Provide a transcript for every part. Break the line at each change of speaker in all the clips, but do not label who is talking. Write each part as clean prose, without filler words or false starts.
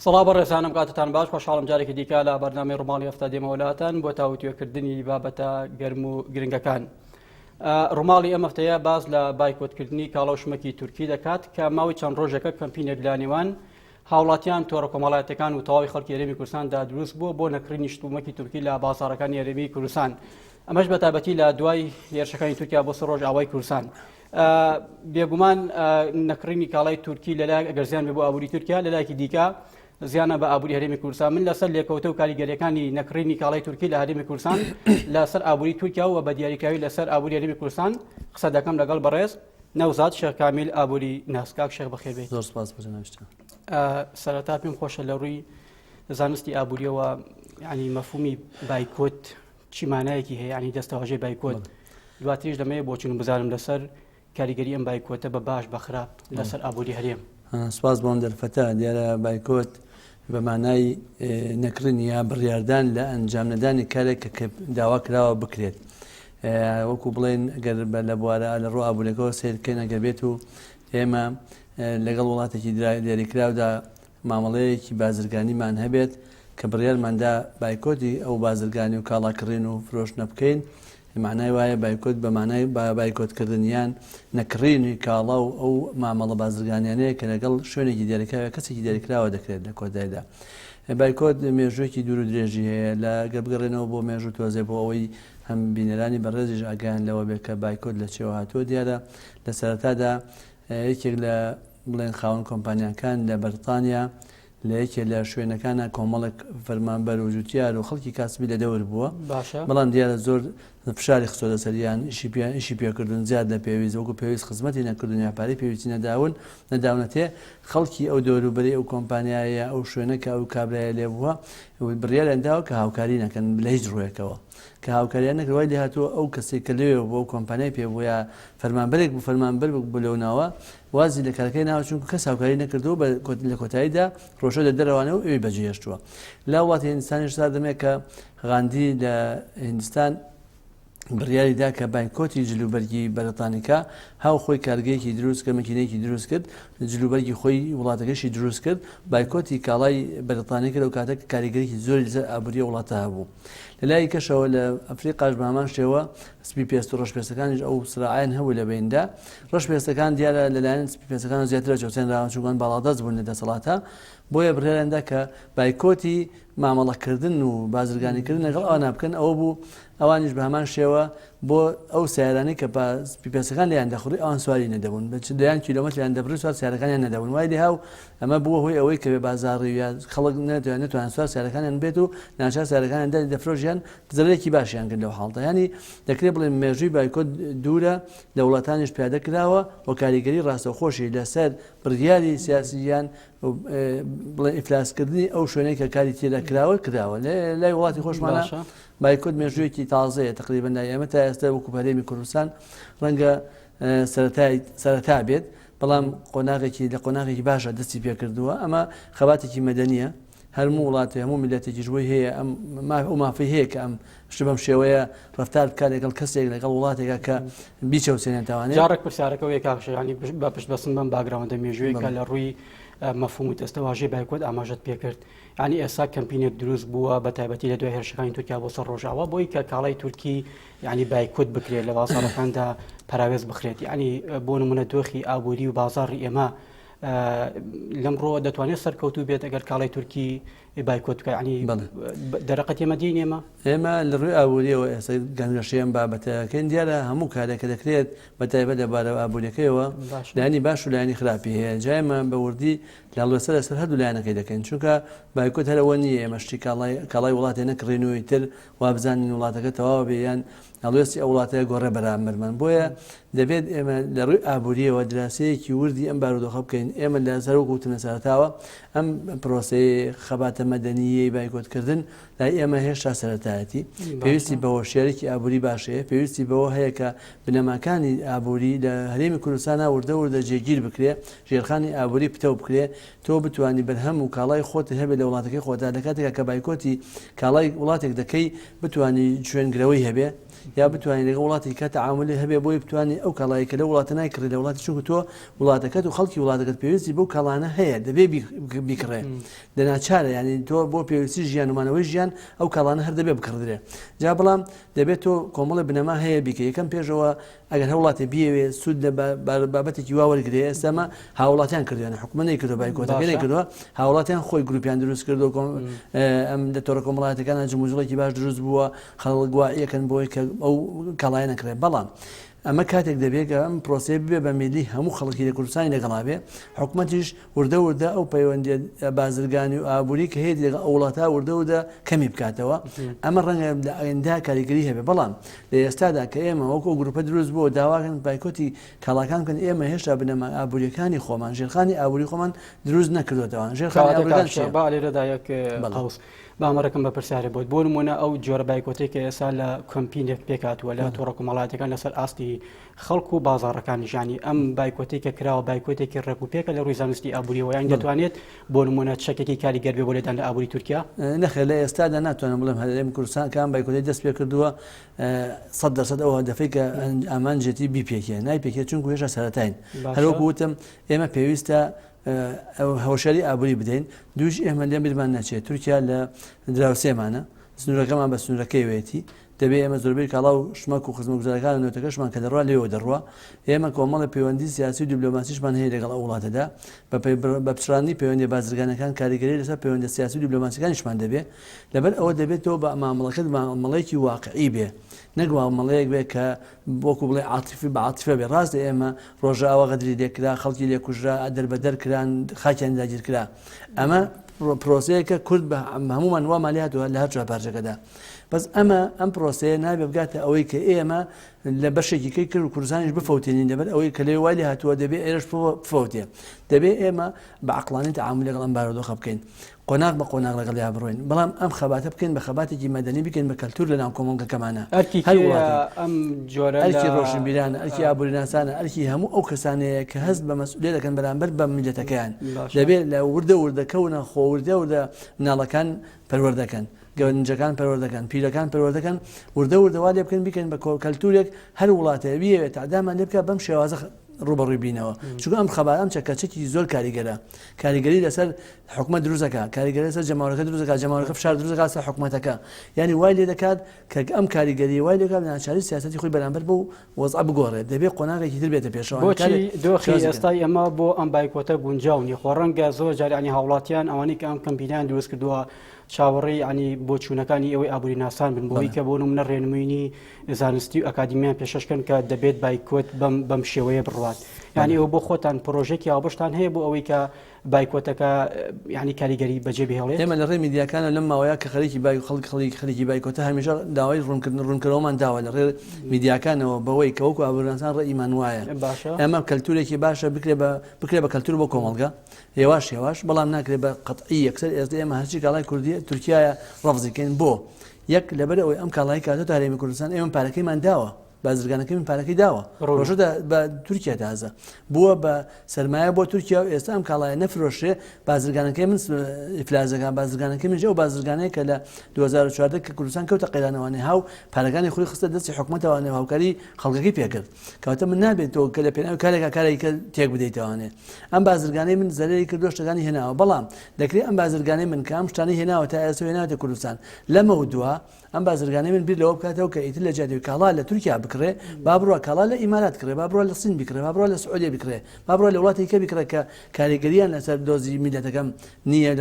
سڵاو بەڕێزانم کاتتان باش خۆشحاڵم جارێکی دیکە لە بەرنامەی ڕۆماڵی هەفتە دێمەوەلاتەن بۆ تاوتوێکردنی بابەتە گەرم و گرنگەکان. ڕۆماڵی ئەم هەفتەیە باز لە بایکۆتکردنی کاڵە و شمەکی تورکی دەکات کە ماوەی چەند ڕۆژێکە کەمپینێک لە نێوان هاوڵاتیان تۆڕە کۆمەڵایەتەکان و تەواوی خەڵکی هەرێمی کوردستاندا دروست بووە بۆ نەکڕینی شتومەکی تورکی لە بازاڕەکانی هەرێمی کوردستان. ئەمەش بە تایبەتی لە دوای هێرشەکانی تورکیا بۆ 3 ڕۆژ ئاوای کوردستان. بێگومان نەکڕینی کاڵای تورکی لەلای گەرزیان بێ بۆ ئابووری تورکیا لەلایەکی دیکە زیانە بە ئابووری هەرێمی کوردستان. من لەسەر لێکەوتە و کاریگەریەکانی نەکڕینی کاڵای تورکی لە هەرێمی کوردستان لەسەر ئابووری تورکیا و بە دیاریکراوی لەسەر ئابووری هەرێمی کوردستان قسە دەکەم لەگەڵ بەڕێز نەوزاد شێخ کامیل ئابووری ناس. کاک شێخ بەخێر بێت.
زۆر سپاس بەجەنابشتە.
سەرەتا پێم خۆشە لە ڕووی زانستی ئابووریەوە ینی مەفهومی بایکۆت چی مانایەکی هەیە، ینی دەستەواژەی بایکۆت دواتریش دەمەوێت بۆچون بزانم لەسەر کاریگەری ئەم بایکۆتە بە باش بە خراپ لەسەر ئابووری هەرێم.
سپاس بۆم دەرفەتە دیارە بایکۆت بە مانای نەکردنی یا بڕیاردان لە ئەنجام نەدانی کارێک کە داوا کراوە بکرێت. وەکو بڵێن ئەگەر لە بوارە لە ڕۆ ئابوورەکەەوە سیرکەین ئەگەر بێت و ئێمە لەگەڵ وڵاتێکی دیاریکراودا مامەڵەیەکی بازرگانیمان هەبێت کە بڕیارماندا بایکۆتی ئەو بازرگانی و کاڵاکڕین و فرۆشتنە بکەین. معنای وایە بایکۆت بە مانای بایکۆتکردنیان نەکڕینی کاڵا و ئەو مامەڵە بازرگانیانەیە کە لەگەڵ شوێنێکی دیاریکراوە کەسێکی دیاریکراوە دەکرێت لە کۆتاییدا. بایکۆت مێژوویەکی دوور و درێژی هەیە لە گەبگەڕێنەوە بۆ مێژوو تۆزێ بۆ ئەوەی هەم بینەرانی بەڕێزیش ئاگیان لەوە بێت کە بایکۆت لە چێوە هاتووە. دیارە لە سەرەتادا یەکێک لە بڵێن خاوەن کۆمپانیاکان لە بەریتانیا لە یەکێک لە شوێنەکانە کۆمەڵک فەرمانبەر و جوتیار و خەڵکی کاسبی لە دەور بووە. بەڵام دیارە زۆر فشاری خستۆ لەسەریان ئیشی پێکردون زیاد لە پێویست وەکو پێویست خزمەتی نەکردون یا پارەی پێویستی نەداونەتێ خەڵکی ئەو دەوروبەری ئەو کۆمپانیایە ئەو شوێنەکە ئەو کابرایە لێ بووە بڕیاریانداوە کە هاوکاری نەکەن لە هیچ ڕوویەکەوە کە هاوکاریان نەکردوای لێ هاتووە ئەو کەسێک کە لێوێ بۆ ئەو کۆمپانیای پێ بووە فەرمانبەرێک بوو فەرمانبەر بوو لەو ناوە وازی لە کارەکەی ناوە چونکە کەس هاوکاری نەکردووە لە کۆتاییدا ڕۆژە لە دەرەوانەوە ئەوێ بەجێهێشتووە. لا وڵاتی هیندستانیش تا دەمێت کە غاندی لە هیندستان بڕیاریدا کە بایکۆتی جلوبەرگی بەریتانیکا هاو خۆی کارگەیەکی دروست کە مەکینەیەکی دروست کرد جلوبەرگی خۆی وڵاتەکەشی دروست کرد بایکۆتی کاڵای بەریتانی کرد و کاتێک کاریگەریی زۆری لەسەر ئابووری وڵاتە هەبوو. لەلای کەشەوە لە ئەفریقاش بەهەمان شێوە سپی پێست و ڕەشپێستەکانیش ئەو سرعایان هەبوو لە بیندا ڕەشپێستەکان دیارە لەلایەن سپی پێستەکان زیاتر چۆسێنراون چونکان باڵادەست بوون لە دەسەڵاتە بۆیە بڕیاریاندا کە بایکۆتی مامەڵەکردن و بازرگانیکردن لەگەڵ ئەوە نابکەن ئەوە بوو ئەوانیش بە هەمان شێوە بۆ ئەو سیارانەی کە پیپێسەکان لیان دەخڕی ئەوان سواری نەدەبوون بە دەیان کیلۆمەتریان دەبڕی سوار سیارەکانیان نەدەبوون وای لێهاو ئەمە بووە هۆی ئەوەی کە بێ بازاڕی یا خەڵک نەتوانن سوار سیارەکانیان بێت و ناچار سیارەکانیان دەفرۆژیان زەرێکی باشیان کرد لەو حاڵتە ینی دەکرێت بڵێن مێژووی بایکۆت دوورە لە وڵاتانیش پیادە کراوە و کاریگەری ڕاستەوخۆشی لەسەر بڕیاری سیاسییان بڵێ ئیفلاسکردنی ئەو شوێنەی کە کاری تێدا کراوە لای وڵاتی خۆشمانە بایکۆت مێژوویەکی تازەیە تقریبەن لای ئێمە تا ئێستا وەکو هەرێمی کوردستان ڕەنگە سەرەتا بێت بەڵام لە قۆناغێکی باشە دەستی پێکردووە. ئەمە خەباتێکی مەدەنیە هەرموو وڵاتی هەموو میلەتێکی ژووی هەیە ئەو مافی هەیە کە ئەم شت بەم شێوەیە ڕەفتار بکات لەگەڵ کەسێک لەگەڵ وڵاتێکە کە بیچەوسێنێت توانێت
جارێک پرسیارەکەەوە کاکشانی بە پشت بەسن بەم باگراوندە مێژوویەکە لە ڕووی مەفهوم و دەستەواژەی بایکۆت ئاماژەت پێکرد. ینی ئێستا کەمپینێک دروست بووە بە تایبەتی لە دوای هێرشەکانی تورکیا بۆ 3 ڕۆژاوە بۆی کە کاڵای تورکی ینی بایکۆت بکرێت لە بازاڕەکاندا پراوێز بخرێت. ینی بۆ نمونە دۆخی ئابووری و بازاڕی ئێمە لەمڕۆ دەتوانێت سەرکەوتوو بێت ئەگەر کاڵای تورکی بایکۆت بکە. ینی دەرەقەت ئێمە دین
ئێمە لە ڕووی ئابووریەوە ئێستا گەنگەشەیەم بابەتەکەین دیارە هەموو کارێکە دەکرێت بە تایبەت لەبارە ئابووریەکەیەوە لایانی باش و لایانی خراپی هەیە جایمە بە وردی لاڵوێسەر لەسەر هەردوو لایەنەکەی دەکەین چونکە بایکۆت هەرەوە نییە ئێمەشتی کاڵای وڵاتی نەکڕێنەوەی تر وا بزانین وڵاتەکە تەواو بێیان هەڵوێستی ئەو وڵاتەیە گۆڕێ بەرامبەرمان بۆیە دەبێت ئێمە لە ڕووی ئابووریەوە دراسەیەکی وردی ئەم بارودۆخە بکەین. ئێمە لە سەرۆکوتنە سەرەتاوە ئەم پرۆسەی خەباتە مەدەنیەی بایکۆتکردن لای ئێمە هێشتا سەرەتایەتی پێویستی بەوە شێرێکی ئابووری باشەیە پێویستی بەوە هەیە کە بنەماکانی ئابووری لە هەرێمی کوردستانە وردە جێگیر بکرێ ژێرخانی ئابووری پتە بکرێ تۆ بتوانی بەرهەم و کاڵای خۆت هەبێت لە وڵاتەکەی خۆتا لە کاتێکە کە بایکۆتی کاڵای وڵاتێک دەکەی بتوانی شوێنگرەوەی هەبێ یا بتوانین لەگەڵ وڵاتی کە تەعاملی هەبێ بۆی بتوانین ئەو کاڵایی کە لە وڵاتە نایکڕی لە وڵاتی چونکە تۆ وڵاتەکەت و خەڵکی وڵاتەکەت پێویستی بۆ کاڵانە هەیە دەبێ بیکڕێ دەناچارە ینی تۆ بۆ پێویستی ژیان ومانەوەی ژیان ئەو کاڵانە هەر دەبێ بکڕدرێ جا بەڵام دەبێت تۆ کۆمەڵی بنەما هەیە بیکە یەکەم پێشەوە ئەگەر هەر وڵاتی بیەوێ سوود لە بابەتێکی وا وەرگێ ئێستامە هاوڵاتیان کردوێنە حکومەتی کردو بایکۆتەکەی کردووە هاوڵاتیان خۆی گروپیان دروست کردو ئەم لە تۆڕە کۆمەڵایەتەکانە جمهوریەتی باش دروست بووە خەڵک گواعیەکەن بۆی کە ئەو کاڵایە نەکرێت بەڵام ئەمە کاتێک دەبێت کە ئەم پرۆسێ ببێ بە میلی هەموو خەڵکی لە کوردستانی لەگەڵا بێ حکوومەتیش وردە ئەو پەیوەندی بازرگانی و ئابووری کە هەیە لەگەڵ ئەو وڵاتە وردە کەمی بکاتەوە ئەمە ڕەنگە لە ئایندا کاریگەری هەبێ بەڵام لە ئێستادا کە ئێمە وەکو گروپە دروست بووە داواکەن بایکۆتی کاڵاکان کەن ئێمە هێشتا بنەما ئابووریەکانی خۆمان ژێرخانی ئابووری خۆمان دروست نەکردوێتەوە ژێرخانی ئابووریەکان
لێرەدایەک قەوس بامەڕەکەم بە پرسیارە بۆت بۆ نمونە ئەو جۆرە بایکۆتێک کە ئێستا لە کۆمپینێک پێکاتوە لە تۆڕە کۆمەڵایەتەکان لەسەر ئاستی خەڵک و بازاڕەکانی ژانی ئەم بایکۆتێکە کراوە بایکۆتێکی ڕێکوپێکە لە ڕووی زانستی ئابووریەوە یان دەتوانێت بۆ نمونە چەکێکی کاریگەر بێ بۆ لێدان لە ئابووری تورکیا
نەخێر لە ئێستادا ناتوانم بڵێم هەرێمی کوردستان کام بایکۆتی دەست پێ کردووە 100% ئەو هەدەفەی کە ئامانجێتی بیپێکێ نایپێکێت چونکە هێشتا سەرەتاین هەروەکو وتم ئێمە پێویستە هەوشاری ئابووری بدەین دووش ئێمە لێ بیرمان ناچێت تورکیا لە دراوسێمانە سنوورەکەمان بە سنوورەکەی وێتی دەبێ ئێمە زۆربەی کاڵا و شمەک و خزمەتگوزارەکان لە نوێتەکەشمان کە دەڕوا لێوە دەڕوا ئێمە کۆمەڵە پەیوەندی سیاسی و دیبلۆماسیشمان هەیە لەگەڵ ئەو وڵاتەدا بە پچڕانی پەیوەندی بازرگانەکان کاریگەری لەسەر پەیوەندی سیاسی و دیبلۆماسیەکانیشمان دەبێ لەبەر ئەوە دەبێتەوە بە مامەڵەکەت مامەڵەیەکی واقعی بێ نەک مامەڵەیەک بێ کە بۆکو بڵێ عاتیفی بە عاتیفە بێ ڕاست ئێمە ڕۆژە ئەوە غەدری لێکرا خەڵکی لێکوژرا دەربەدەر کران خاکیان داگیر کرا ئەمە پرۆسەیەکە کورد بە هەمومان وا مالیاتوە لە هەر پارچەکەدا بەس ئەم پرۆسەیە نابێ بگاتە ئەوەی کە ئێمە لە بەشێکی کەی کرد و کوردستانیش بفەوتێنین دەبێت ئەوەی کە لێ وای هاتووە دەبێت ئێرش بفەوتێ دەبێت ئێمە بە عەقڵانی تەعامل لەگەڵ ئەم بارودۆخە بکەین قۆناغ بە قۆناغ لەگەڵ یا بڕۆین بەڵام ئەم خەباتە بکەین بە خەباتێکی مەدەنی بکەین بە کەلتور لە ناو کۆمەڵگەکەمانە
ئەم جۆرە
ئەرکی ڕۆشنبیرانە ئەرکی ئابووریناسانە ئەرکی هەموو ئەو کەسانەیە کە هەست بە مەسئولیت دەکەن بەرامبەر بە میلەتەکەیان دەبێت لە وردەکەونە خۆوردە مناڵەکان پەروەردەکەن گەورنجەکان پەروەردەکەن پیرەکان پەروەردەکەن وردەوا لێ بکەن بیکەن بە کەلتورێک هەر وڵاتەیە بیەوێت تعدامان لێ بکە بەم شێوازە ڕوبەڕووی بینەوە چونکە ئەم خەبارام چەکەچێکی زۆر کاریگەرە کاریگەری لەسەر حکومەت دروستەکە کاریگەری لەسەر جەماوەکە دروستەکە جەماوەکە فشار دروستەکە لەسەر حکومەتەکە یعنی وای لێ دەکات کە ئەم کاریگەری وای لێ دەکات ناچاری سیاسەتی خۆی بەرامبەر بۆ وەزع بگۆڕێت دەبێت قۆناغێکی تر بێتە پێشەوە
بۆچی دۆخی ئێستای ئەمە بۆ ئەم بایکۆتە گونجاونی خۆڕەنگە زۆر جارانی هاوڵاتیان ئەوانەی کە ئەم کەمپینیان دروست کردووە چاوەڕێی ینی بۆ چوونەکانی ئەوەی ئابووری ناسان بن بۆی کە بۆ نمونە ڕێنمووینی زانستی و ئەکادیمیان پێشەشکەن کە دەبێت بایکۆت بەم شێوەیە بڕوات یعنی ئەو بۆ خۆتان پرۆژێکی هاوبەشتان هەیە بۆ ئەوەی کە بایکۆتەکە ینی کاریگەری بەجێ بهێڵێت
ئێمە لە ڕێ میدیاکانە لەم ماوەیە کە خەڵکی بایکۆتە هەمیشە داوای ڕوونکردنەوەمان داوە لە ڕێ میدیاکانەوە بەوەی کە وەکو ئابوورناسان ڕێئیمان وایە ئەمە کەلتورێکی باشە بکرێ بە کەلتور بۆ کۆمەڵگە هێواش بەڵام ناکرێت بە قەتعی یەکسەر ئێستا ئێمە هەرچی کاڵای کوردی تورکیایە ڕەفزیکەین بۆ یەک لەبەر ئەوەی ئەم کاڵایی کاتۆ هەرێمی کوردستان ئێمە پارەکەیمان داوە بازرگانەکەی من پارەکەی داوە ڕۆژەدا بە تورکیا تازە بووە بە سەرمایە بۆ تورکیا و ئێستا ئەم کاڵایە نەفرۆشێ بازرگانەکەی من ئیفلازەکان بازرگانەکەی منجە و بازرگانەیە کە لە 2014 کە کوردستان کەوتە قەیرانەوەی هاو پارەکانی خۆی خستە دەستی حکومەتەوە هاوکاری خەڵکەکەی پێکرد کەواتە من نابێت تۆ کە لە پێناوی کارێکە تێک بدەیتەوانێ ئەم بازرگانەی من زەرری کردو شتەکانی هێناوە بەڵام دەکرێت ئەم بازرگانەی من کە ئەم شتانی هێناوە تا ئێستا هێناوەتە کوردستان لەمە دووە ئەم بازرگانەی من بیر لەوە بکاتەوە کە ئیتر لە جادەوی کاڵا لە تورکیا بکڕێ با بڕوە کاڵا لە ئیمارات کڕێ با بڕوە لە سین بکڕێ با بڕوە لە سعودیا بکڕێ با بڕوە لە وڵاتی کە بکڕێ کە کاریگەریان لەسەر دۆزی میلەتەکەم نییە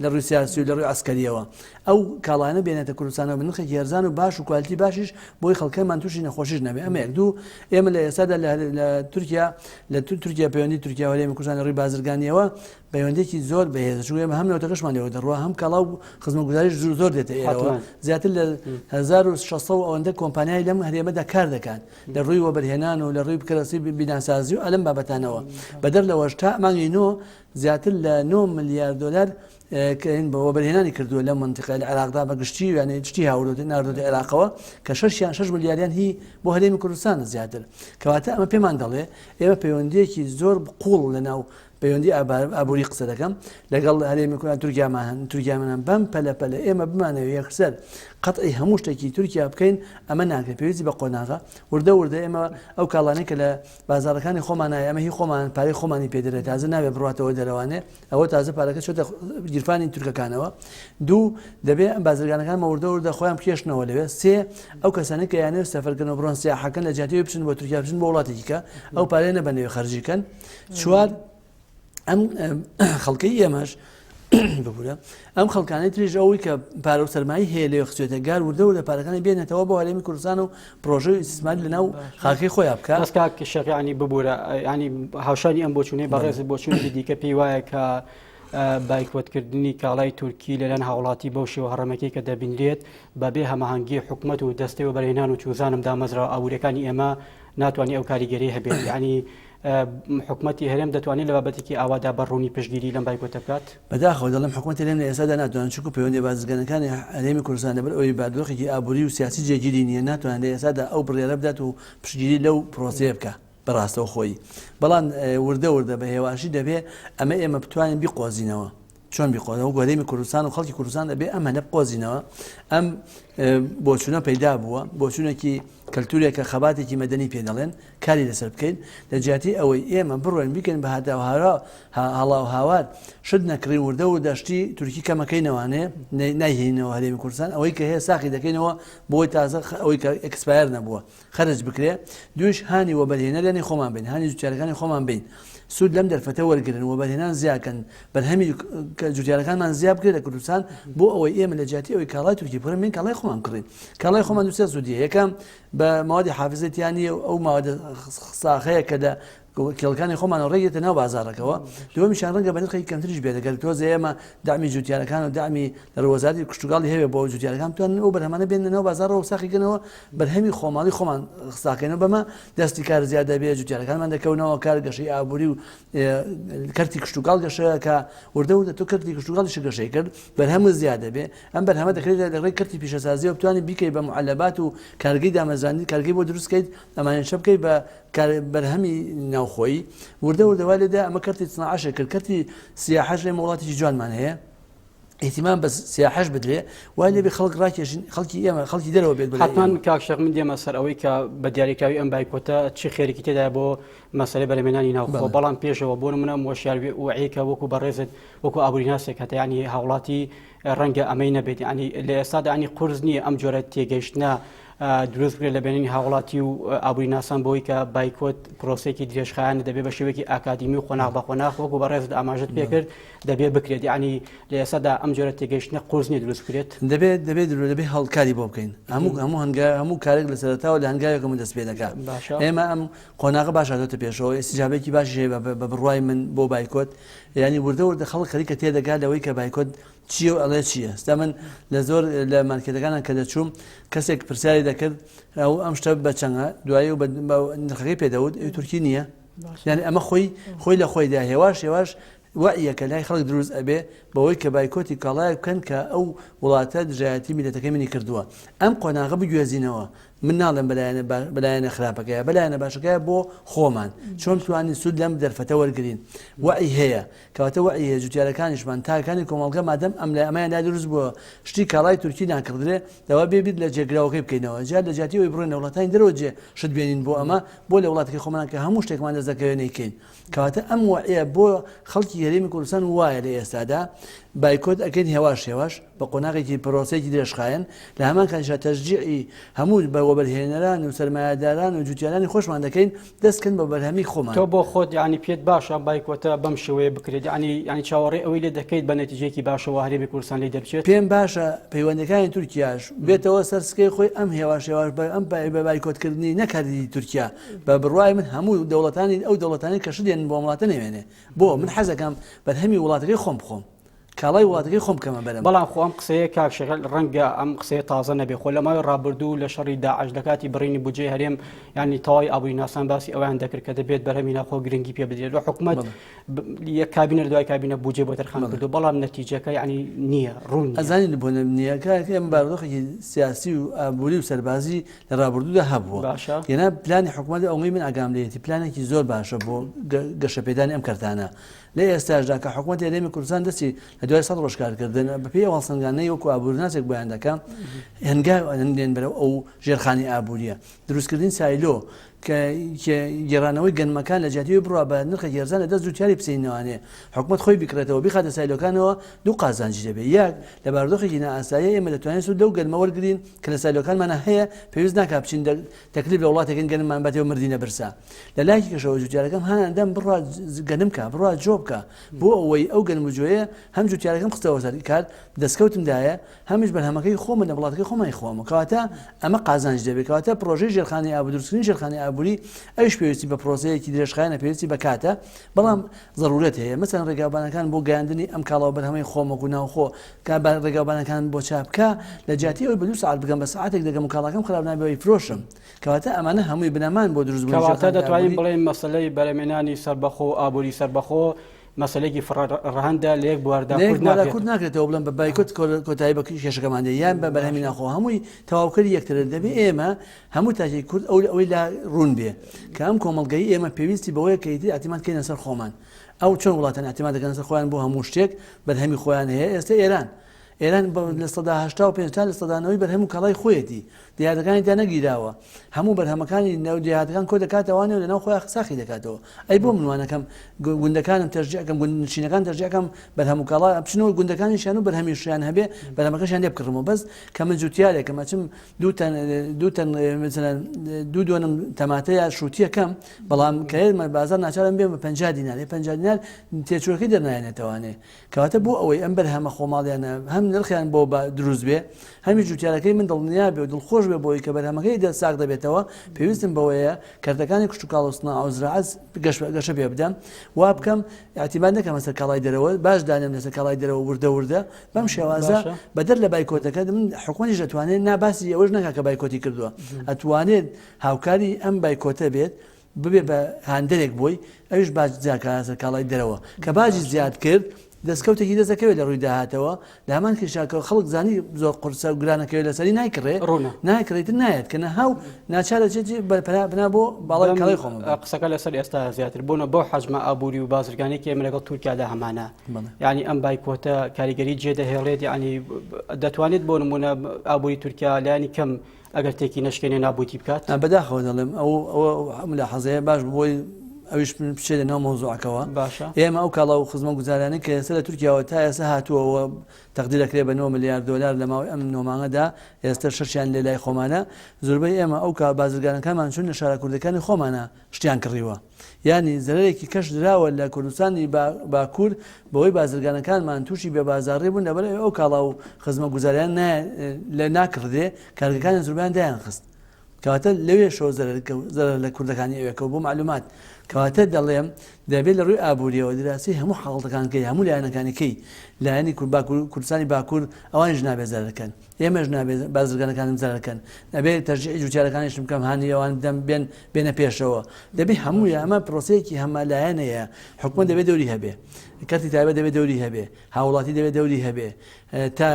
لە ڕووی سیاسی و لە ڕووی عسکەریەوە ئەو کاڵانە بێنێتە کوردستانەوە بنرخێکی هێرزان و باش و کوالتی باشیش بۆی خەڵکەمان تووشی نەخۆشیش نەبێ ئەمە یەک دوو ئێمە لە ئێستادا لە تورکیا پەیوەندی تورکیا و هەرێمی کوردستان لە ڕووی بازرگانیەوە پەیوەندێکی زۆر بەهێزە چونکە ئێمە هەم نەوتەکەشمان لێوە دەڕوا هەم کاڵا و خزمەتگوزاریش زۆر دێتە ئێرەوە زیاتر لە 1600 ئەوەندە کۆمپانیای لەم هەرێمەدا کار دەکات لە ڕووی وەبەرهێنان و لە ڕووی بکرەسی بیناسازی و ئەلەم بابەتانەوە بەدەر لەوەش تا مانگی نۆ زیاتر لە 9 ملیار دلار کە وەبەرهێنانی کردووە لە منتیقای عێراقدا بەگشتی یعنی گشتی هاوردوتی ناردوتی عێراقەوە کە 6 ملیاریان هی بۆ هەرێمی کوردستانە زیاتر کەواتە ئەمە پێمان دەڵێ ئێمە پەیوەندیەکی زۆر قوڵ لەناو پەیوەندی ئابووری قسە دەکەم لەگەڵ هەرێمی کوردستان تورکیامان بەم پەلە ئێمە بمانەوە یەکسەر قەتعی هەموو شتێکی تورکیا بکەین ئەمە ناکرێت پێویستی بە قۆناغا وردە ئێمە ئەو کاڵانەی کە لە بازارەکانی خۆمانایە ئەمە هی خۆمان پارەی خۆمانی پێدرێت تازە نابێت بڕاتەوە دەرەوانێ ئەوە تازە پارەکە چۆتە گیرفانی تورکەکانەوە دوو دەبێت ئەم بازرگانەکان وردە خۆیان بکێشنەوە لەوێ سێ ئەو کەسانی کە یانێ سەفەرکردنەوە بڕۆن سیاحەکەن لە جیاتی بچن بۆ تورکیا بچن بۆ وڵاتێکیکە ئەو پارەیە نەبەنەوێ خەرجیکەن چوار ئەم خەڵکەی ئێمەش ببوورە ئەم خەڵکانەی تریژ ئەوەی کە پارە و سەرمایی هەیە لێ خچێتە گار وردە پارەکانی بێنێتەوە بۆ هەرێمی کوردستان و پرۆژەی ئیسیسماری لەناو خاکەی خۆیان بکە
دەستکات شەقیانی ببوورە ینی هاوشانی ئەم بۆچوونەی بەڕێز بۆچوونی دیکە پێی وایە کە بایکۆتکردنی کاڵای تورکی لەلەن هاوڵاتی بەو شێوە هەڕەمەکەی کە دەبینرێت بەبێ هەماهەنگی حکوومەت و دەستەی و بەرهێنان و چوزانم دامەزراوە ئاورەکانی ئێمە ناتوانانی ئەو کاریگەری هەبێت ینی حکوومەتی هەرێم دەتوانێت لە بابەتێکی ئاوادا بەڕوونی پشتگیری لەم بایکۆتە بکات
بەداخەوە دەڵێم حکوومەتی لێم لە ئێستادا ناتوانێت چونکە پەیوەندی بازرگانەکانی هەرێمی کوردستان لەبەر ئەوەی بادۆخێکی ئابووری و سیاسی جێگیری نییە ناتوانێت لە ئێستادا ئەو بڕیارە بدات و پشتگیری لەو پرۆسەیە بکە بەڕاستەوە خۆی بەڵام وردە بە هێواشی دەبێت ئێمە بتوانین بیقۆزینەوە چۆن بیقۆزەوە گۆرەمی کوردستان و خەڵکی کوردستان دەبێ ئەمانە بقۆزینەوە ئەم بۆچوونە پەیدا بووە بۆچوونێکی کەلتورێکە خەباتێکی مەدەنی پێ دەڵێن کاری لەسەر بکەین لە جیاتی ئەوەی ئێمە بڕۆین بیکەین بە هەڵا و هاوار شت نەکڕین وردە دەشتی تورکی کەمەکەینەوانێ نایهێنەوە هەرێمی کوردستان ئەوەی کە هەیە ساقی دەکەینەوە بۆی تازە ئەوەی کە ئەکسپایر نەبووە خەرج بکرێ دوش هانی وەبەرهێنە لێنی خۆمان بین هانی جوتیارەکانی خۆمان بین سود لەم دەرفەتە وەرگن و بەرهێنان زیاکەن بەرهەمی جوتیارەکانمان زیاد بکرێت لە کوردستان بۆ ئەوەی ئێمە لە جیاتی ئەوەی کاڵای تورکی بڕێن من کاڵای خۆمان کڕین کاڵای خۆمان دوسێ سوودیە یەکەم بە ماوەدی حافزەتیانی ئەو ماوەدە ساخەیە کە لە کێڵەکانی خۆمان ڕێگێتە ناو بازارەکەەوە دووەمیشان ڕەنگە بە نرخی کەمتریش بێت دەگەر تۆزە ئێمە دامی جوتیارەکان و دامی لە ڕۆزاری کشتتوگاڵی هەیە بۆ جوتیارەکان توانن ئەو بەرهەمانە بێنە ناو بازارەوە ساقیگەنەوە بەرهەمی خۆماڵی خۆمان ساقێنەوە بەمە دەستی کار زیاد دەبێت جوتیارەکانمان دەکەونەوە کار گەشەی ئابووری و کەرتی کشتتوگاڵ گەشەکە وردە تۆ کردی کشتتوگاڵی گەشەی کرد بەرهەمە زیاد دەبێت ئەم بەرهەمە دەکرێت لەڕێی کردی پیشەسازیەوە بتوانانی بیکەی بە معلبات و کارگەی دامەزراندنی کارگەی بۆ دروستکەیت ئەمانە شە بکەیت بە بەرهەمی ناوخۆیی وردەوای لێدا ئەمە کەرتی سناعاشە کرد کەرتی سیاحەش لێمە وڵاتێکی جوانمان هەیە احتمام بە سیاحەش بدرێ وای لێبێ خەڵک ڕاکێشن خەڵکی ئێمە خەڵکی دەرەوە بێت
حتمان کاکشەق من دێمە سەر ئەوەی کە بە دیاریکراوی ئەم بایکۆتە چی خێرێکی تێدا بۆ مەسەلەی بەرهێنانی ناوخۆ بەڵام پێشەوە بۆ نمونە وەشیاروی وعیکە وەکو بەڕێزت وەکو ئابووریناسێک هەتا ینی هاوڵاتی ڕەنگە ئەمەی نەبێت ینی لە ئێستادا ینی قورس نییە ئەم جۆرە تێگەیشتنە دروست بکرێت لە بینینی هاوڵاتی و ئابووری ناسان بۆی کە بایکۆت پرۆسێکی درێژخایانە دەبێت بە شێوەیەکی ئاکادمی و خۆناغ بە خۆناغ وەکو بەڕێزت ئاماژت پێکرد دەبێت بکرێت ینی لە ئێستادا ئەم جۆرە تێگەیشتنە قورس نییە دروست بکرێت
دەبێت هەڵکاری بۆ بکەین هەموو کارێک لە سەرەتاوە لە هەنگاوێکم دەست پێ دەکات ئێمە ئەم قۆناغە باشاتۆتە پێشەوە ئیسیجابێکی باشی هەیە بە بڕوای من بۆ بایکۆت ینی وردە خەڵک خەریکە تێدەگات لەوەی کە بایکۆت چیە و ئەڵێ چییە ستا من لە زۆر لە مارکێتەکانان کە دەچووم کەسێک پرسیاری دەکرد ئەو ئەم شتە بەچەنگە دوایی و نرخەکەی پێدەوت تورکی نییە یعنی ئەمە خۆی لە خۆیدا هێواش وعیەکە لای خەڵک دروست ئەبێ بەوەی کە بایکۆتی کاڵایە بکەن کە ئەو وڵاتە دژایەتی میلەتەکەی منی کردووە ئەم قۆناغە بگوێزینەوە من ناڵێم بەلایەنە خراپەکەیە بەلایەنە باشەکەیە بۆ خۆمان چۆن توانین سود لەم دەرفەتە وەرگین وعی هەیە کەواتە وعی هەیە جوتیارەکانیشمان تاکانی کۆمەڵگە مادەم ئەم لە ئەمایاندا دروست بووە شتی کاڵای تورکی ناکردرێ دەوا بێبیت لە جێگراوەکەی بکەینەوە جار لە جیاتیەوەی بڕۆینە وڵاتانی دەرەوە جێ شت بێنین بۆ ئەمە بۆ لە وڵاتەکەی خۆمان کە هەموو شتێکمان دەست دەکەوێنەیکەین کەواتە ئەم وعیە بۆ خەڵکی هەرێمی کوردستان وایە لە ئێستادا بایکۆت ئەەکەین هێواش بە قۆناغێکی پرۆسێکی درێژخایەن لە هەمان کانشا تەشجیعی هەموو بە وەبەرهێنەران و سەرمایه‌داران و جوتیارانی خۆشمان دەکەین دەستکەن بە بەرهەمی خۆمان
تۆ بۆ خۆت ینی پێت باشە بایکۆتە بەم شێوەیە بکرێت ینی چاوەڕێ ئەوەی لێ دەکەیت بە نەتیجەیەکی باشەوە هەرێمی کوردستان لێ دەبچێت
پێم باشە پەیوەندەکانی تورکیاش بێتەوە سەرسکەی خۆی ئەم هێواش بە ئەم بە بایکۆتکردنی نەکردی تورکیا بە بڕوای من هەموو دەوڵەتانی ئەو دەوڵەتانی کە شدێن بۆ وڵاتە نەوێنێ بۆ من حەزەکەم بەرهەمی وڵاتەکەی خۆم بخۆم کاڵای وڵاتەکەی خۆم بکەمە بەرەم
بەڵام خۆ ئەم قسەیە کاکشەغەل ڕەنگە ئەم قسەیە تازە نەبێ خۆ لە ماوەی ڕابردوو لە شەڕی داعش لە کاتی بڕینی بودجێ هەرێم ینی تەواوی ئابووری ناسان باسی ئەویان دەکرد کە دەبێت بەرهەمی ناخۆ گرنگی پێ بدرێت و حکوومەت یەک کابینە دوای کابینە بودجێ بۆ تەرخان کردو بەڵام نەتیجەکە ینی نییە ڕوون
ئەزانی بۆ نییەکە ئێمە بارودۆخێکی سیاسی و ئابووری و سەربازی لە ڕابردوودا هەبووە هێنا پلانی حکوومەت ئەوەی من ئاگام لێتی پلانێکی زۆر باشە بۆ گەشەپێدانی ئەم کەرتانە لە ئێستاشدا کە حکوومەت هەرێمی کوردستان دەستی لە دوای 100 ڕۆژکارکردن بەپێی هەڵسەنگانەی وەکو ئابوورناسێک بۆیان دەکەم هەنگاوێن بەرەو ئەو ژێرخانی ئابووریە دروستکردنی سایلۆ کە گێڕانەوەی گەنمەکان لە جیاتی بڕوا بە نرخی گێرزان لە دەست جوتیاری بچینەوەیە حکوومەت خۆی بکرێتەوە بیخاتە سایلۆکانەوە دوو قازانجی دەبێت یەک لە بارودۆخێکی نائاسایی ئێمە دەتوانین سوود لەو گەنمە وەرگرین کە لە سایلۆکانمانە هەیە پێویست ناکات بچین تەکلیف لە وڵاتێکن گەنممان بەتەوە مردینە برسا لە لایەکی کەشەوە جوتیارەکەم هەندەم بڕوا گەنمکە بڕوا جۆ بکە بۆ ئەوەی ئەو گەنمجوۆیە هەم جوتیارەکەم خستەوە سەر کار دەستکەوتمدایە هەمیش بەرهەمەکەی خۆمە لە وڵاتەکەی خۆمای خۆمە کەواتە ئەمە قازانج دەبێت کەواتە پرۆژەی ژێرخانی ئابووری دروستکردنی ژێرخانی ئابووری ئەوش پێویستی بە پرۆسەیەکی درێژخایەنە پێویستی بکاتە بەڵام ضرورەت هەیە مەسەن ڕێگاوبانەکان بۆ گەیاندنی ئەم کاڵاو بەرهەمەی خۆمەک و ناوخۆ کە ڕێگاوبانەکان بۆ چاپکە لە جیاتی ئەوی بە 2 ساعت بگەم بە ساعتێک دەگەم و کاڵاکەم خراپ نابێەوەی فرۆشم کەواتە ئەمانە هەمووی بنەمان بۆ دروست بوون
کەواتە دەتوانین بڵێن مەسەلەی بەرهەمێنانی سەربەخۆ ئابووری سەربەخۆ مەسەلەیەکی ڕەهەندە لە یەک بواردا
کورد ناکرێتەوە بڵم بە بایکۆت کۆتایی بە کێشەکەمان دێ یان بە بەرهەمی ناخۆ هەمووی تەواوکەری یەکتر دەبێت ئێمە هەموو تاکی کورد ئەوەی لا ڕوون بێ کە ئەم کۆمەڵگەی ئێمە پێویستی بەوەیە کەیتر ئاتیمان کەینە سەر خۆمان ئەو چۆن وڵاتان ئاتیمان دەکەن سەر خۆیان بۆ هەموو شتێک بەرهەمی خۆیان هەیە ئێستا ئێران لە 1970 تا لە سەدانەوەی بەرهەم و کەڵای خۆیەتی دیاتەکانی تا نەگیراوە هەموو بەرهەمەکانی نێو دیاتەکان کۆ دەکاتەوەوانێ و لەناو خۆیان ساخی دەکاتەوە ئەی بۆ منوانەکەم گوندەکانم تەرجیعەکەم گوندنشینەکان تەرجیعەکەم بەرهەم و کەڵا بچنەوە گوندەکانیشیان و بەرهەمیشیان هەبێ بەرهەمەکەشیان لێ بکڕمەوە بەس کە من جوتیارێکم ئەچم دوو دۆنم تەماتەیە شووتیەکەم بەڵام کە ئێمە بازار ناچارم بێ بە 50 دینار 50 دینار تێچوەکەی دەرنایەنێتەوانێ کەواتە بۆ ئەوەی ئەم بەرهەمە خۆماڵیانە هەم نرخیان بۆ دروست بێ هەمی جوتیارەکەی من دڵنیا بێ و دڵخۆش بێ بۆی کە بەرهەمەکەی ساق دەبێتەوە پێویستم بەوەیە کەردەکانی کشت و کاڵۆسنا ئەو زراعەت گەشە پێ بدەم وا بکەم اعتیماد نەکەم لەسەر کاڵای دەرەوە باش دانێم لەسەر کاڵای دەرەوە وردە بەم شێوازە بەدەر لە بایکۆتەکە من حکومەتیش دەتوانێت ناباسی ئەوەش نەکا کە بایکۆتی کردووە ئەتوانێت هاوکاری ئەم بایکۆتە بێت ببێ بە هاندەرێک بۆی ئەوش باج زیادکە لەسەر کاڵای دەرەوە کە باجی زیاد کرد دەستکەوتێکی دەستەکەوێت لە ڕووی داهاتەوە لە هەمان کێشاکە خەڵک زانی زۆر قورسە و گرانەکەوێت لەسەری نایکڕێت نایەت کە نەهاو ناچارە چێتی بنا بۆ باڵای کاڵی خۆم
قسەکە لەسەر ئێستا زیاتر بوونە بۆ حەجمە ئابووری و بازرگانێکی ئێمە لەگەڵ تورکیادا هەمانە یعنی ئەم بایکۆتە کاریگەری جێدەهێڵێت یعنی دەتوانێت بۆ نمونە ئابووری تورکیا لایانی کەم ئەگەر تێکی نەشکێنێ نابووتی بکات
بەداخەوە دەڵێم ئەو لە حەزەیە باش بۆی ئەوش بچێت لە ناو مۆزوعەکەەوە ئێمە ئەو کاڵا و خزمە گوزارانی کە ئێستا لە تورکیاوە تا ئێستا هاتووەوە تەقدیرەکرێ بە 9 ملیار دلار لە ماوەی ئەم نۆمانگەدا ئێستا شەشیان لێ لای خۆمانە زۆربەی ئێمە ئەو کا بازرگانەکانمان چون لە شارە کوردەکانی خۆمانە شتیان کڕیوە یعنی زەرێکی کەش دراوە لە کوردستانی باکوور بەوەی بازرگانەکانمان تووشی بێ بازاڕێ بوون لەبەر ئەو کاڵا و خزمە گوزاریان لە ناکردێ کارگەکانی زوربیان دایان خست کەواتە لەوێ شۆ زەرەر لە کوردەکانی ئەوێکەوە بۆ معلومات کەواتە دەڵێم دەبێت لە ڕووی ئابووریەوە دراسی هەموو حاڵەکانکەی هەموو لایەنەکانەکەی لایەنی کوردستانی باکوور ئەوانش نابێزارەکەن ئێمەش بازرگانەکانم زارەکەن نەبێت تەرجیعی جوتیارەکانیشم بکەم هانی ئەوان بدەم بێنە پێشەوە دەبێت هەمووی ئەمە پرۆسەیەکی هەمە لایەنەیە حکومەت دەبێت دەوری هەبێ کەتی تایبەت دەبێت دەوری هەبێ هاوڵاتی دەبێت دەوری هەبێ تا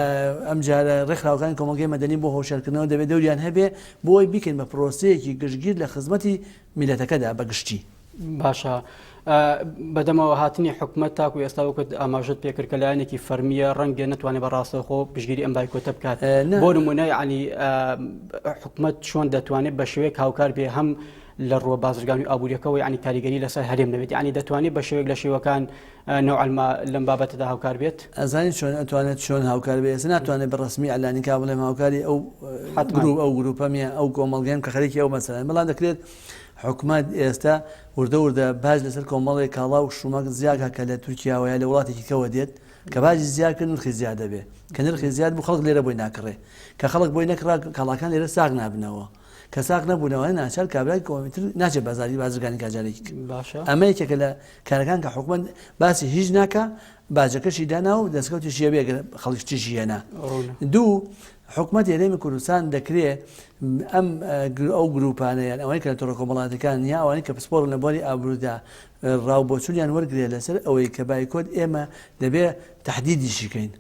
ئەم جارە ڕێکخراوەکانی کۆمەلگەی مەدەنی بۆ هۆشارکردنەوە دەبێت دەوریان هەبێ بۆی بیکەین بە پرۆسەیەکی گشتگیر لە خزمەتی میلەتەکەدا بەگشتی
باشە بەدەمەوە هاتنی حکومەت تاکو ئێستا وەکت ئاماژت پێکرد کە لایەنێکی فەرمیە ڕەنگە نتوانێت بەڕاستەخۆ پشگیری ئەم بایکۆتە بکات بۆ نمونە عنی حکومەت چۆن دەتوانێت بە شێوەیەک هاوکار بێ هەم لە ڕووە بازرگانی و ئابووریەکەەوە ینی کاریگەری لەسەر هەرێم نەبێت ینی دەتوانێت بە شێوەیەک لە شێوەکان نەوعلما لەم بابەتەدا هاوکار بێت
ئەزانی چۆن ئەتوانێت چۆن هاوکار بێت ناتوانێت بە ڕسمی ئەلانی کا بڵێم هاوکاری ئەو گروپەمیە ئەو کۆمەڵگەیان کە خەریکی ئەو مەسەلەن بەڵام دەکرێت حکومەت ئێستا وردە باج لەسەر کۆمەڵی کاڵا و شومەک زیاکە کە لە تورکیاوەیە لە وڵاتێکی کەوە دێت کە باجی زیادکرد نرخی زیاد دەبێ کە نرخی زیاد بوو خەڵک لێرە بۆی ناکڕێ کە خەڵک بۆی نەکڕا کاڵاکان لێرە ساغ نابنەوە کە ساغ نەبوونەوە ناچار کابرای کۆمیتر ناچێت بازاری بازرگانی کاجارێکی ئەمە یەکێکە لە کارەکان کە حکومەت باسی هیچ ناکە باجەکەشی دانا و دەستکەوتی شیێ خەڵکیشی هێنا دوو حکومەت هەرێمی کوردستان دەکرێت ئەم ئەو گروپانەیە ئەوەی کە لە تۆڕە کۆمەڵاتەکان یا ئەوانەی کە پسپۆڕن لە بۆری ئابروودا ڕاوبۆچوونیان وەرگێ لەسەر ئەوەی کە بایکۆت ئێمە دەبێت تهدیدیشیکەین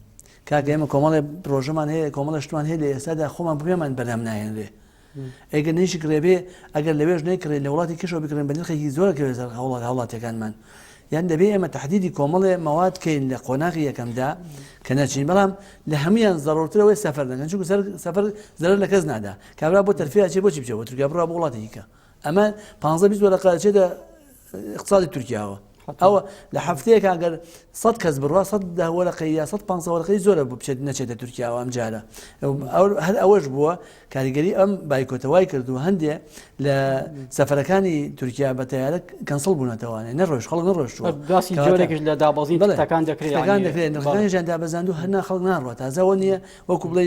کاکە ئێمە کۆمەڵی پرۆژەمان هەیە کۆمەڵە شتوان هەیە لە ئێستادا خۆمان بێمان بەرهەم نایێنرێ ئەگەر نەیشی کرێبێ ئەگەر لەوێژ نەیکڕێت لە وڵاتی کەشەوە بکڕێن بە نرخێکی زۆرەکەوێت هەوڵاتەکانمان یان دەبێ ئێمە تهدیدی کۆمەڵێ مەواد کەین لە قۆناغی یەکەمدا کە نەچین بەڵام لە هەمویان زەڕۆترەوەی سەفەر دەکەن چونکە سەفەر زەرەر لە کەس نادا کابرا بۆ تەرفیە چێ بۆچی بچێت بۆ تورکیا بڕا بۆ وڵاتێکیکە ئەمە 15-20 وەرەقە چێتە اقتصادی تورکیاوە ئەوە لە هەفتەیەک ئەگەر 100 کەس بڕوا 100 وەرەقەی یا 150 وەرەقەی زۆرە بۆ بچێت نەچێتە تورکیاوە ئەم جارە هەر ئەوەش بووە کاریگەری ئەم بایکۆتەوای کردو هەندێ لە سەفەرەکانی تورکیا بە تەیارە کەنسڵ بوونەتەوانێ نەڕۆژ خەڵک نەڕۆشتووە
باسی جۆرێکش لە دابەزین تەکان دەکرێت
نرخەکانیان دابەزاند و هەرنا خەڵک ناڕوە تازەوە نییە وەکو بڵێ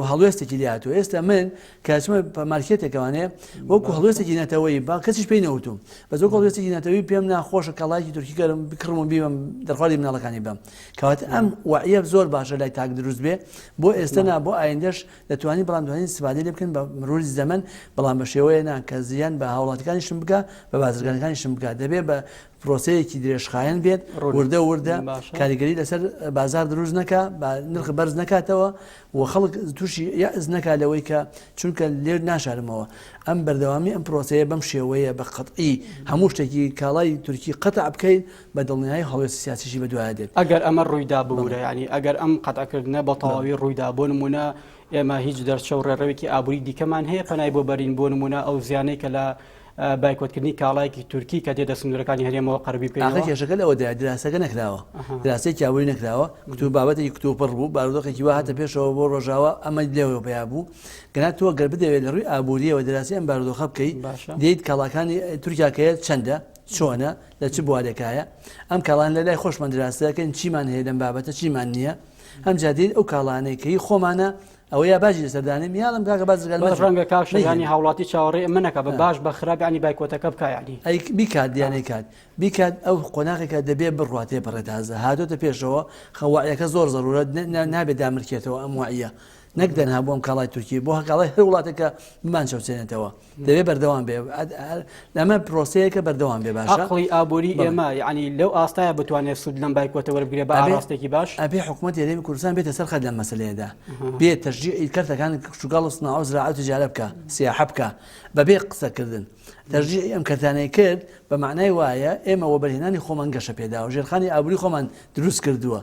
هەڵوێستێکی لاتوە ئێستا من کەچمە مارکێتێکەوانێ وەکو هەڵوێستێکی نەتەوەی با کەسیش پێی نەوتوم بەس وەکو هەڵوێستێکی نەتەوەی پێم ناخۆشە کەڵایکی تورکی گەرم بکڕم و بیبم دەرخواری مناڵەکانی بم کەواتە ئەم وعیە زۆر باشە لای تاک دروست بێ بۆ ئێستا نا بۆ ئایندەش دەتوانین بەڵام دوانی استفادە لێ بکەن بە مروری زەمن بەڵام بە شێوەیە نا کە زیان بە هاوڵاتەکانیشم بکە بە بازرگانەکانیشم بکە دەبێ بە پرۆسەیەکی درێژخایەن بێت وردە کاریگەری لەسەر بازار دروست نەکە نرخ بەرز نکاتەوە و خەڵک تووشی یاز نەکا لەوەی کە چونکە لێر ناشارمەوە ئەم بەردەوامی ئەم پرۆسەیە بەم شێوەیە بە قەتعی هەموو شتێکی کاڵای تورکی قەتع بکەین بە دڵنیایی هەڵوێستی سیاسیشی بەدوایە دێت
ئەگەر ئەمە ڕوویدا ببوورە ینی ئەگەر ئەم قەتعکردنە بە تەواوی ڕوویدا بۆ نمونە ئێمە هیچ دەرچە و ڕێڕەوێکی ئابووری دیکەمان هەیە پەنای بۆ بەرین بۆ نمونە ئەو زیانەی کە لە بایکۆتکردنی کاڵایکی تورکی کە تێدە سنوورەکانی هەرێمەوە قەربی پێ
کێشەکە لەوەدا دراسەکە نەکراوە دراسەیەکی ئابووری نەکراوە کتوب بابەتێکی کتوپڕ بوو بارودۆخێکی وا هاتە پێشەوە بۆ ڕۆژاوە ئەمە لێەوە پێیا بوو گەنا تۆ گەر بدەوێت لە ڕووی ئابووریەوە دراسی ئەم بارودۆخە بکەیت دێیت کاڵاکانی تورکیاکەیە چەندە چۆنە لە چ بوارێکایە ئەم کاڵان لە لای خۆشمان دراسەکەن چیمان هەیە لەم بابەتە چیمان نییە ئەم جادید ئەو کاڵانەیەکەی خۆمانە ئەوە یا باجی لەسەردانێ میاڵم کاکە بازرگان
ڕەنگە کاشانی هاوڵاتی چاوەڕێ منەکە بە باش بە خراپیانی بایکۆتەکە بکایانی
ئەی بیکات دیانەی کات بیکات ئەو قۆناغێکە دەبێت بڕاتێ بڕێتازە هاتۆتە پێشەوە خەواعەکە زۆر زەرورەت نابێت دامرکێتەوە ئەم وعیە نەک دەنها بۆ ئەم کاڵای تورکی بۆ کاڵای هەر وڵاتێکە بمان چەوچێنێتەوە دەبێت بەردەوام بێ لەمە پرۆسەیەکە بەردەوام بێ باشە
عەقڵی ئابووری ئێمە یعنی لەو ئاستایە بتوانێت سود لەم بایکۆتە وەربگرێ بە ئاراستێکی باش
ئەبێ حکوومەتی هەرێمی کوردستان بێتە سەر خەت لەم مەسەلەیەدا بێت تەشجیعی کەرتەکان شوگاڵ و سناو زراعە و تجارە بکە سیاحە بکە بەبێ قسەکردن تەرجیعی ئەم کەرتانەی کرد بە معنای وایە ئێمە وەبەرهێنانی خۆمان گەشە پێداوە ژێرخانی ئابووری خۆمان دروست کردووە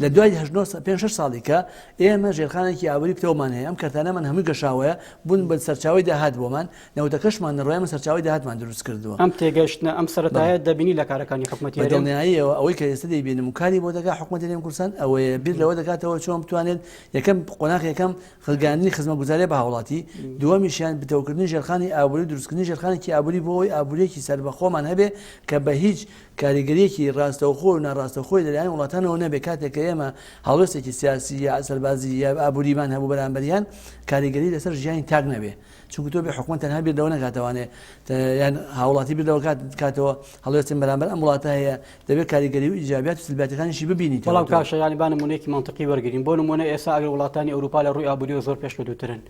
لە دوای 5-6 ساڵی کە ئێمە ژێرخانێکی ئابووری پتەومان هەیە ئەم کەرتانەمان هەمووی گەشاوەیە بوون بە سەرچاوی داهات بۆمان نەوتەکەشمان ڕۆیمە سەرچاوی داهاتمان دروست کردووە
ئەم تێگەشتنە ئەم سەرەتایە دەبینی لە کارەکانی حکوومەتی
دڵنیاییەوە ئەوەی کە ئێستا دەیبینم و کاری بۆ دەکات حکوومەتی هەرێمی کوردستان ئەوەیە بیر لەوە دەکاتەوە چۆن بتوانێت یەکەم قۆناغ یەکەم خەلگاننی خزمەتگوزاریە بە هاوڵاتی دووەمیشیان بتەوەکردنی ژێرخانی ئابووری دروستکردنی ژێرخانێکی ئابووری بۆەوەی ئابووریەکی سەربەخۆمان هەبێ کە بە هیچ کاریگەریەکی ڕاستەوخۆ و ناڕاستەخۆی لەلایەن وڵاتانەوە نەبێ کاتێک کە ئێمە هەڵوێستێکی سیاسی یا سەربازی یا ئابووریمان هەبوو بەرامبەریان کاریگەری لەسەر ژیانی تاک نەبێ چونکە تۆ بێ حکوومەت تەنها بیر لەوە نەکاتەوانێ یان هاوڵاتی بیر لەوە کاتەوە هەڵوێستن بەرامبەر ئەم وڵاتە هەیە دەبێت کاریگەری و ئیجابیات و سلبیاتەکانیشی ببینیت
بەڵام کاشە ینی با نمونەیەکی منطقی وەرگرین بۆ نمونە ئێستا ئەگەر وڵاتانی ئەوروپا لە ڕووی ئابووری زۆر پێشکەوتوترن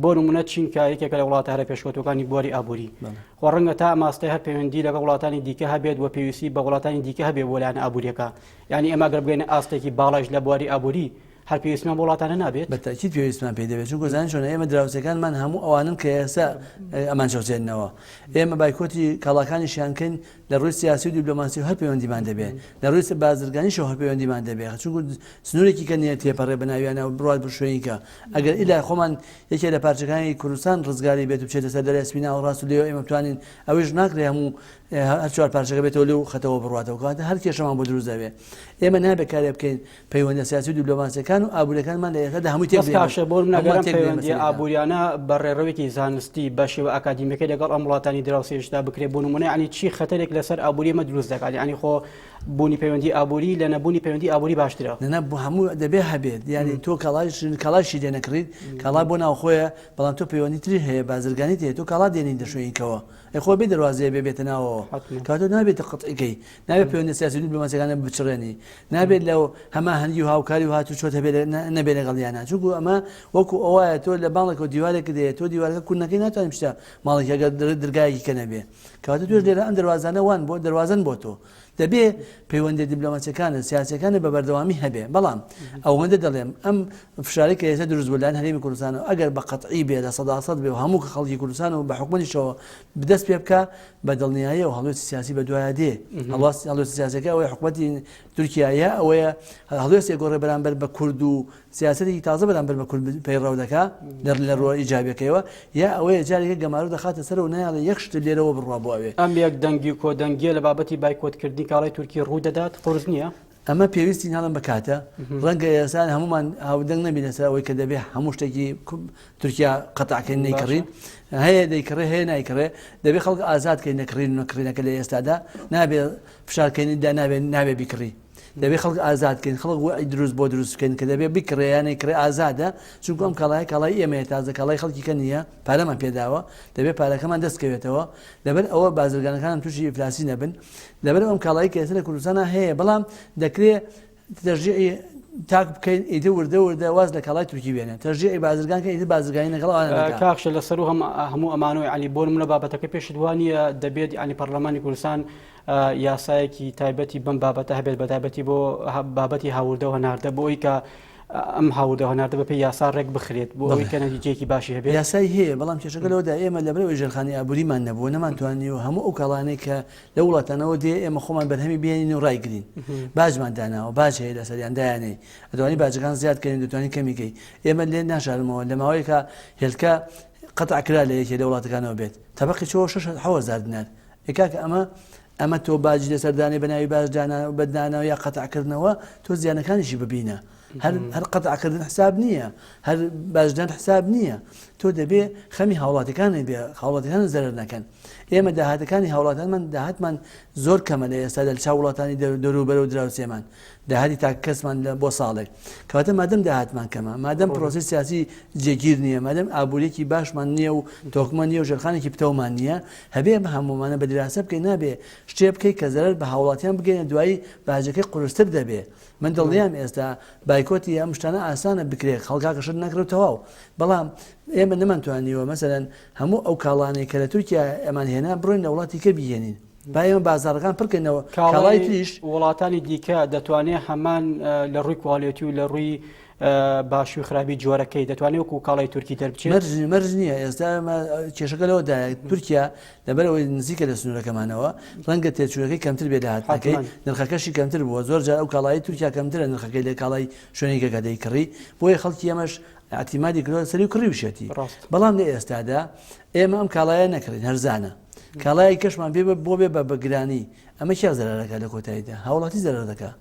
بۆ نمونە چین کە یەکێکە لە وڵاتە هەرە پێشکەوتوەکانی بواری ئابووری خۆ ڕەنگە تا ئەماستەی هەر پەیوەندی لەگەڵ وڵاتانی دیکە هەبێت و پێویستی بە وڵاتانی دیکە هەبێت بۆ لایەن ئابووریەکە یعنی ئێمە گەر بگەینە ئاستێکی باڵایش لە بواری ئابووری هەر پێویستمان بۆ وڵاتانە نابێت
بەتاکید پێویستمان پێ دەبێت چونکە زانین چۆنە ئێمە دراوسەکانمان هەموو ئەوانن کە ئێستا ئەمان چەوچێننەوە ئێمە بایکۆتی کاڵاکانیشیان لە ڕووی سیاسی و دیپلۆماسی و هەر پەیوەندیمان دەبێت لە ڕووی بازرگانیشەوە هەر پەیوەندیمان دەبێت چونکە سنوورێکی کە نیە تێپەڕێ بە ناویانە و بڕات بشوێنیکە ئەگەر ئیلا خۆمان یەکێ لە پارچەکانی کوردستان ڕزگاری بێت و بچێتە سەر دەرەسبینا و ڕاست و لێەوە ئێمە بتوانین ئەوەش ناکرێ هەموو هەر چوار پارچەکە بێتەوە لێو خەتەوە بڕاتەوە کاتە هەر کێشەمان بۆ دروست دەبێت ئێمە نابێت کارێ بکەین پەیوەندە سیاسی و دیپلۆماسیەکان و ئابووریەکانمان لە ئێستا هەمووی تێک
باشە بۆ نەگەرم پەیوەندی ئابووریانە بە ڕێڕەوێکی زانستی بە شێوە ئاکادیمیەکەی لەگەڵ ئەم وڵاتانی دراوسێشدا بکرێت بۆ نمونە ینی چی خەتەرێک لەسەر ئابووری ئێمە دروست دەکات ینی خۆ بوونی پەیوەندی ئابووری لە نەبوونی پەیوەندی ئابووری باشترە
نە هەموو دەبێ هەبێت ینی تۆ کاڵاشی دێ نەکڕیت کاڵا بۆ ناوخۆیە بەڵام تۆ پەیوەندی تری هەیە بازرگانیت هەیە تۆ کاڵا دێنی دەشوێنیکەوە خۆ بێ دەواازەیە بێتە ناوەوە کاتۆ نابێتە قەتعیکەی نابێت پەیوەندی سیاسی و دیپلۆماسیەکانە بچڕێنی نابێت لەو هەمە هەندی و هاوکاری و هاتو چۆت هەبێت نەبێت لەگەڵیانە چونکو ئەمە وەکو ئەوایە تۆ لە باڵێکەوە دیوارێک دێت تۆ دیوارەکە کوونەکەی ناتوانین شتە ماڵێکی ئەگەر دەرگایەکی کە نەبێ کاتە توێش لێرە ئەم دەواازانە وان بۆ دەواازن بۆ تۆ دەبێ پەیوەندی دیبلۆماتیەکانە سیاسەکانە بە بەردەوامی هەبێ بەڵام ئەوەندە دەڵێم ئەم فشاری کە ئێستا دروست بوو لەلایەن هەرێمی کوردستانەوە ئەگەر بە قەتعی بێ لە 100% بێ و هەموو خەڵکی کوردستان و بە حکومەتیشەوە بدەست پێ بکە بە دڵنیایی و هەڵوێستی سیاسی بە دوایە دێ هەڵوێستی سیاسەکە ئەوەیە حکومەتی تورکیایە ئەوەیە هەڵوێستێک گۆڕێ بەرامبەر بە کورد و سیاسەتی تازە بەرامبەر بە کورد پەیڕەو دەکا لە ڕۆ ئیجابیەکەیەوە یا ئەوەیە جارێکە گەمارو دەخاتە سەر و نایڵێ یەک شت لێرەوە بڕوا بۆ ئەوێ
ئەم یەک دەنگی کۆدەنگیە لە بابەتی بایکۆتکردنی کاڵای تورکی ڕوو دەدات قرس نییە
ئەمە پێویستی ناڵم بکاتە ڕەنگە ئێسان هەمومان هاودەنگ نەبی لەسەر ئەوەی کە دەبێ هەموو شتێکی تورکیا قەتعکەین نەیکڕین هەیە دەیکڕێ هەیە نایکڕێ دەبێ خەڵک ئازادکەین نەکڕین و نەکڕینەکە لە ئێستادا نابێ فشارکەینیدا نابێ بیکڕی دەبێ خەڵک ئازادکەین خەڵک وعی دروست بۆ دروستکەین کە دەبێ بکڕێ یانەی کڕێ ئازادە چونکە ئەم کاڵای کاڵای ئێمەیە تازە کاڵای خەڵکیکە نییە پارەمان پێداوە دەبێت پارەکەمان دەستکەوێتەوە لەبەر ئەوە بازرگانەکانم تووشی ئیفلاسی نەبن لەبەر ئەم کاڵایی کە ئێستا لە کوردستانە هەیە بەڵام دەکرێت تەرجیعی تاک بکەین ئیدە وردە واز لە کاڵای تورکی بێنێت تەرجیعی بازرگان کە ئیدە بازرگانی لەگەڵ
کاخشە لەسەر و هەموو ئەمانەوەی عنی بۆ نمونە بابەتەکە پێشت وانە دەبێت عنی پەرلەمانی کوردستان یاسایەکی تایبەتی بەم بابەتە هەبێت بە تایبەتی بۆ بابەتی هاوردە و هەناردە بۆ ئەوی کە ئەم هاوردە هەناردە بەپێی یاسا ڕێک بخرێت بۆ ئەوی کە نەتیجەیەکی باشی هەبێت
یاسای هەیە بەڵام کێشەکە لەوەدا ئێمە لەبەرەوەی ژێرخانی ئابووریمان نەبووە نەمانتوانی و هەموو ئەو کاڵانەی کە لە وڵاتانەوە دێ ئێمە خۆمان بەرهەمی بێنین و ڕایگرین باجمان داناوە باج هەیە لەسەریان دایانەی ئەتوانی باجەکان زیادکەین دەتوانین کەمیکەی ئێمە لێ ناشارمەوە لە ماوەیە کە هێلکە قەتعکرا لە یەکێ لە وڵاتەکانەوە بێت تەبەقی 6,000 دینار ئێکاکە ئەمە تۆ باجی لەسەردانی بەناوی باشدانا بەدانەوە یا قەتعکردنەوە تۆ زیانەکانیشی ببینە هەر قەتعکردن حساب نییە هەر باشدان حساب نییە تۆ دەبێ خەمی هاوڵاتەکانی بێ هاوڵاتەکان زەرەر نەکەن ئێمە داهاتەکانی هاوڵاتانمان داهاتمان زۆر کەمە لە ئێستا لە چاو وڵاتانی دەوروبەرە و دراوسێمان داهاتی تا کەسمان بۆ ساڵێک کەواتە مادەم داهاتمان کەمە مادەم پرۆسی سیاسی جێگیر نییە مادەم ئابوووریەکی باشمان نییە و تۆکمە نییە و ژێرخانێکی پتەومان نییە هەبێ بە هەمومانە بە دراسە بکەین نابێ شتێ بکەی کە زەرەر بە هاوڵاتیان بگەینە دوایی باجەکەی قورستر دەبێ من دڵنیام ئێستا بایکۆتی ئەم شتانە ئاسانە بکرێت خەڵکاکەشت نەکرێتەوە بەڵام ئێمە نەمانتوانیوە مەسەرەن هەموو ئەو کاڵانەی کە لە تورکیا ئەمان هێنا بڕۆین لە وڵاتی کە بهێنین با ئێمە بازارەکان پڕکەینەوە کاڵای تریش
وڵاتانی دیکە دەتوانێت هەمان لە ڕووی کواڵێتی و لە ڕووی باشی و خراپی جۆرەکەی دەتوانێت وەکو کاڵای تورکی دەربچێت
مەرج نییە ئێستا کێشەکە لەوەدایە تورکیا لەبەرەوەی نزیکە لە سنوورەکەمانەوە ڕەنگە تێچوورەکەی کەمتر بێ داهاتەکەی نرخەکەشی کەمتر بووە زۆر جار ئەو کاڵایی تورکیا کەمترە نرخەکەی لە کاڵای شوێنێکەکە دەیکڕی بۆیە خەڵکی ئەمەش اعتیمادی کردووە سەری و کڕی وشێتی بەڵام لە ئێستادا ئێمە ئەم کاڵایە نەکردین هەرزانە کاڵایی کەشمان پێ بۆ بێ بە بەگرانی ئەمە چیا زەرەرەکە لە کۆتاییدا هاوڵاتی زەرەر دەکات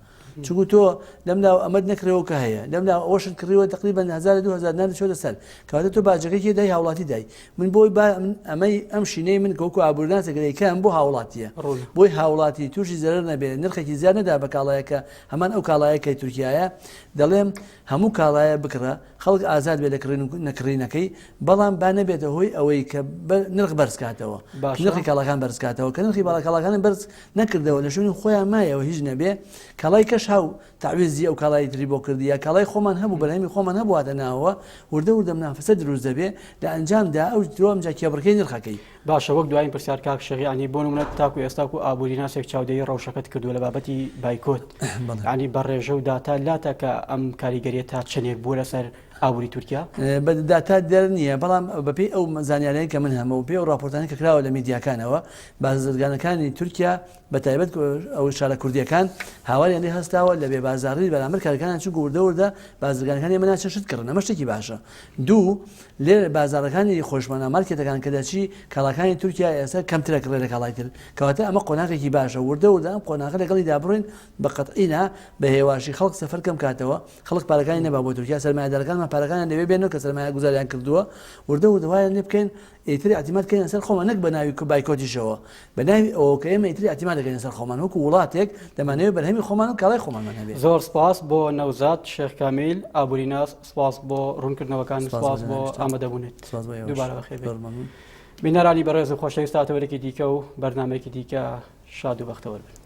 چونکو تۆ لەمدا ئەمەد نەکرێەوە کە هەیە لەمدا ئەوشت کڕیوە تقریبا 1,000 نان چۆتە سەر کەواتە تۆ باجەکەی دای هاوڵاتی دای من بۆی ئەمەی ئەم شینەی من کەوکو ئابوورناسەکەیکەم بۆ هاوڵاتیە بۆی هاوڵاتی تووشی زەرەر نەبێت نرخێکی زیاد نەدا بە کاڵایەکە هەمان ئەو کاڵایەکەی تورکایە دەڵێم هەموو کاڵایە بکڕە خەڵک ئازاد بێت لە نەکڕینەکەی بەڵام با نەبێتە هۆی ئەوەی کە نرخ بەرزکاتەوە نرخی کاڵەکان بەرزکاتەوە کە نرخی باڵەکاڵەکان بەرز نەکردەوە لە شوێنی خۆیان مایەوە هیچ نەبێ کاڵای کەش هاو تعویزی ئەو کاڵای تری بۆ کردیە کاڵای خۆمان هەبوو بەرهەمی خۆمان هەبوواتە ناوە وردە منافسە دروست دەبێ لە ئەنجامدا ئەو تۆمجا کێبڕکەی نرخەکەی
باشە وەک دوایین پرسیار کاک شەقیانی بۆ نمونە تاکو ئێستاکو ئابووری ناسێک چاودێری ڕەوشەکەت کردووە لە بابەتی بایکۆت ینی بەڕێژە و داتا لاتە کە ئەم کاریگەریە تا چنێک بووە لەسەر ئابووری تورکیا
بە داتا دەر نییە بەڵام بەپێی ئەو زانیارەیە کە من هەمە و پێ و راپۆرتانی کە کراوە لە میدیاکانەوە بازرگانەکانی تورکیا بە تایبەت ئەو شارە کوردیەکان هاواریان لێ هەستاوە لە بێ بازاڕی بەرامبەر کارەکانیان چون وردە دوو لێ بازارەکانی خۆشمانە مارکێتەکان کە دەچی کاڵاکانی تورکیا ئێستا کەمترە کڕێ لە کاڵای تر کەواتە ئەمە قۆناغێکی باشە وردە ئەم قۆناغە لەگەڵی دابڕین بە قەتعینا بە هێواشی خەڵک سەفەر کەم کاتەوە خەڵک پارەکانی نەبا بۆ تورکیا سەرمایه‌دارەکانمان پارەکانیان لەوێ بێنەوە کە سەرمایە گوزاریان کردووە وردە وایان لێ بکەین ئیتری ئەتیمادکەین سەر خۆمان نەک بە ناوی بایکۆتیشەوە بە ناوی ئەوە کە ئێمە ئیتری ئەتیماد دەکەین سەر خۆمان وەکو وڵاتێک دەمانەوێت بەرهەمی خۆمان و کاڵای خۆمانمان هەبێت
زۆر سپاس بۆ نەوزاد شێخ کامیل ئابووریناس سپاس بۆ ڕوونکردنەوەکان سپاس بۆ ئامادەبوونێت دووبارە بەخێر بێت بینەرانی بەڕێز و خۆشەویست هاتەوەرێکی دیکە و بەرنامەیەکی دیکە شاد و بەختەوەر بن